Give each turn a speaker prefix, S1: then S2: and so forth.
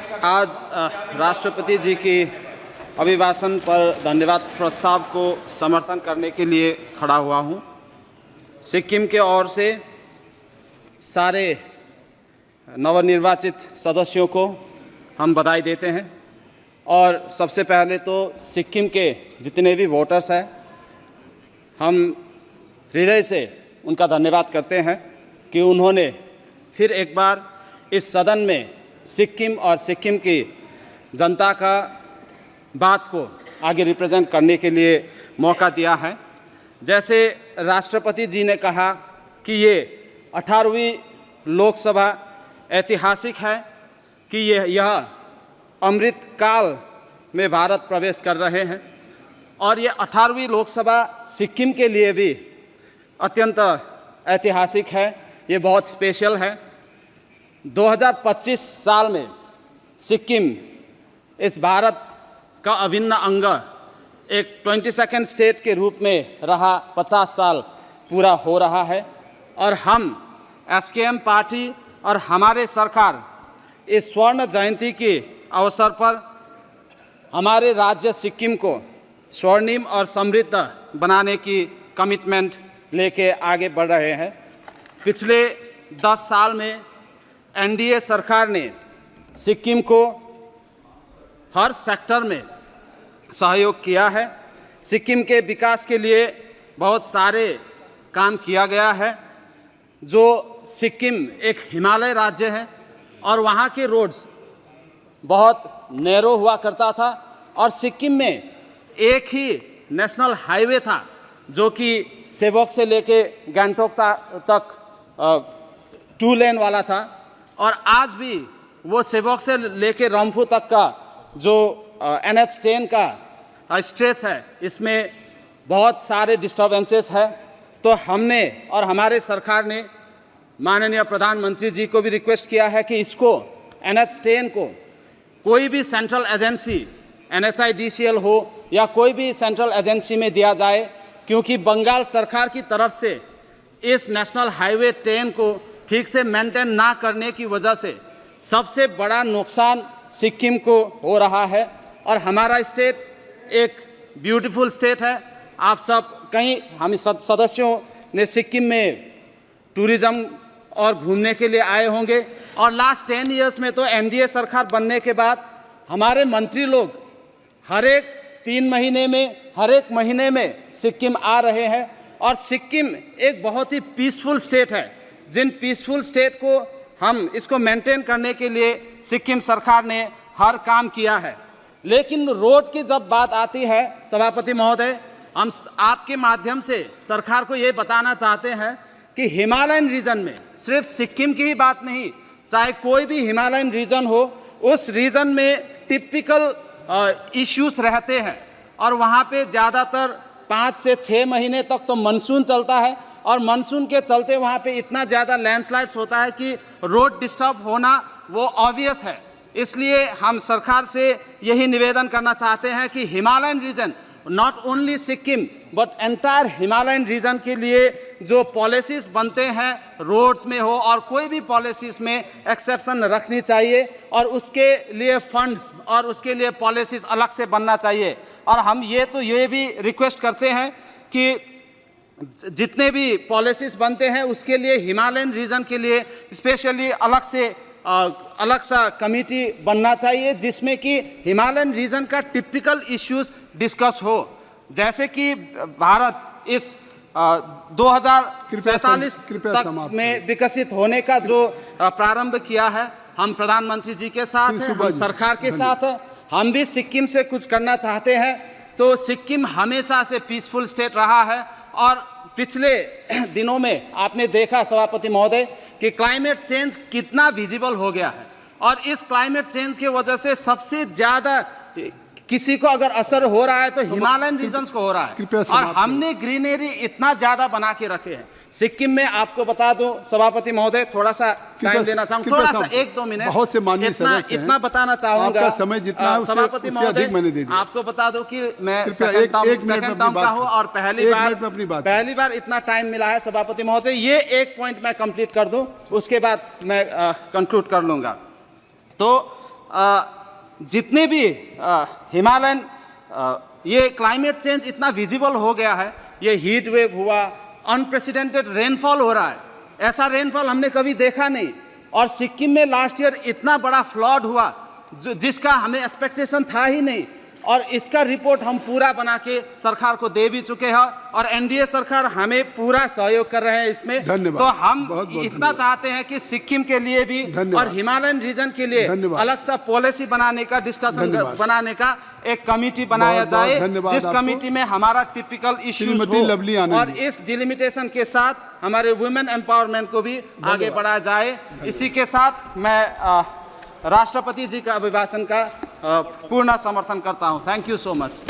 S1: आज राष्ट्रपति जी की अभिभाषण पर धन्यवाद प्रस्ताव को समर्थन करने के लिए खड़ा हुआ हूँ। सिक्किम के ओर से सारे नवनिर्वाचित सदस्यों को हम बधाई देते हैं और सबसे पहले तो सिक्किम के जितने भी वोटर्स हैं, हम हृदय से उनका धन्यवाद करते हैं कि उन्होंने फिर एक बार इस सदन में सिक्किम और सिक्किम की जनता का बात को आगे रिप्रेजेंट करने के लिए मौका दिया है। जैसे राष्ट्रपति जी ने कहा कि ये 18वीं लोकसभा ऐतिहासिक है कि यह अमृत काल में भारत प्रवेश कर रहे हैं और ये 18वीं लोकसभा सिक्किम के लिए भी अत्यंत ऐतिहासिक है, ये बहुत स्पेशल है। 2025 साल में सिक्किम इस भारत का अभिन्न अंग एक 22nd स्टेट के रूप में रहा 50 साल पूरा हो रहा है और हम एसकेएम पार्टी और हमारे सरकार इस स्वर्ण जयंती के अवसर पर हमारे राज्य सिक्किम को स्वर्णिम और समृद्ध बनाने की कमिटमेंट लेके आगे बढ़ रहे हैं। पिछले 10 साल में एनडीए सरकार ने सिक्किम को हर सेक्टर में सहयोग किया है। सिक्किम के विकास के लिए बहुत सारे काम किया गया है। जो सिक्किम एक हिमालय राज्य है और वहाँ के रोड्स बहुत नैरो हुआ करता था और सिक्किम में एक ही नेशनल हाईवे था जो कि सेवक से लेके गंगटोक तक 2 लेन वाला था और आज भी वो सेवक से लेके रंफू तक का जो NH10 का स्ट्रेच है, इसमें बहुत सारे डिस्टर्बेंसेस है। तो हमने और हमारे सरकार ने माननीय प्रधानमंत्री जी को भी रिक्वेस्ट किया है कि इसको NH10 को कोई भी सेंट्रल एजेंसी NHIDCL हो या कोई भी सेंट्रल एजेंसी में दिया जाए, क्योंकि बंगाल सरकार की तरफ से इस नेशनल हाईवे 10 को ठीक से मेंटेन ना करने की वजह से सबसे बड़ा नुकसान सिक्किम को हो रहा है। और हमारा स्टेट एक ब्यूटीफुल स्टेट है। आप सब कहीं हम सदस्यों ने सिक्किम में टूरिज़्म और घूमने के लिए आए होंगे और लास्ट 10 इयर्स में तो एनडीए सरकार बनने के बाद हमारे मंत्री लोग हर एक 3 महीने में, हर एक महीने में सिक्किम आ रहे हैं और सिक्किम एक बहुत ही पीसफुल स्टेट है। जिन पीसफुल स्टेट को हम इसको मेंटेन करने के लिए सिक्किम सरकार ने हर काम किया है। लेकिन रोड की जब बात आती है सभापति महोदय, हम आपके माध्यम से सरकार को ये बताना चाहते हैं कि हिमालयन रीजन में सिर्फ सिक्किम की ही बात नहीं, चाहे कोई भी हिमालयन रीजन हो, उस रीजन में टिपिकल इश्यूज रहते हैं और वहाँ पे ज़्यादातर 5 से 6 महीने तक तो मानसून चलता है और मानसून के चलते वहाँ पे इतना ज़्यादा लैंडस्लाइड्स होता है कि रोड डिस्टर्ब होना वो ऑब्वियस है। इसलिए हम सरकार से यही निवेदन करना चाहते हैं कि Himalayan region, not only Sikkim but entire Himalayan region के लिए जो पॉलिसीज़ बनते हैं, रोड्स में हो और कोई भी पॉलिसीज़ में एक्सेप्शन रखनी चाहिए और उसके लिए फंड्स और उसके लिए पॉलिसीज़ अलग से बनना चाहिए। और हम ये भी रिक्वेस्ट करते हैं कि जितने भी पॉलिसीज़ बनते हैं उसके लिए हिमालयन रीजन के लिए स्पेशली अलग सा कमेटी बनना चाहिए जिसमें कि हिमालयन रीजन का टिपिकल इश्यूज डिस्कस हो। जैसे कि भारत इस 2047 तक में विकसित होने का जो प्रारंभ किया है, हम प्रधानमंत्री जी के साथ हैं, हम सरकार के साथ हैं, हम भी सिक्किम से कुछ करना चाहते हैं। तो सिक्किम हमेशा से पीसफुल स्टेट रहा है और पिछले दिनों में आपने देखा सभापति महोदय कि क्लाइमेट चेंज कितना विजिबल हो गया है और इस क्लाइमेट चेंज की वजह से सबसे ज़्यादा किसी को अगर असर हो रहा है तो हिमालयन रीजन्स को हो रहा है और हमने ग्रीनरी इतना ज़्यादा बना के रखे हैं सिक्किम में। आपको बता दूं सभापति महोदय, थोड़ा सा टाइम देना चाहूँगा, थोड़ा सा 1-2 मिनट,
S2: बहुत से माननीय सदस्य हैं,
S1: इतना बताना चाहूँगा।
S2: आपका समय जितना है
S1: सभापति महोदय, आपको बता दूं कि मैं सेकंड टर्म का हूँ और पहली बार इतना टाइम मिला है सभापति महोदय। ये एक पॉइंट मैं कंप्लीट कर दूं, उसके बाद मैं कंक्लूड कर लूँगा। तो जितने भी हिमालयन ये क्लाइमेट चेंज इतना विजिबल हो गया है, ये हीट वेव हुआ, अनप्रेसिडेंटेड रेनफॉल हो रहा है, ऐसा रेनफॉल हमने कभी देखा नहीं। और सिक्किम में लास्ट ईयर इतना बड़ा फ्लड हुआ जिसका हमें एक्सपेक्टेशन था ही नहीं, और इसका रिपोर्ट हम पूरा बना के सरकार को दे भी चुके हैं, और एनडीए सरकार हमें पूरा सहयोग कर रहे हैं इसमें।
S2: धन्यवाद।
S1: तो हम
S2: बहुत बहुत
S1: इतना चाहते हैं कि सिक्किम के लिए भी और हिमालयन रीजन के लिए अलग सा पॉलिसी बनाने का, डिस्कशन बनाने का एक कमेटी बनाया जाए, जिस कमेटी में हमारा टिपिकल इश्यूज हो, और इस डिलिमिटेशन के साथ हमारे वुमेन एम्पावरमेंट को भी आगे बढ़ाया जाए। इसी के साथ मैं राष्ट्रपति जी का अभिभाषण का पूर्ण समर्थन करता हूं। Thank you so much.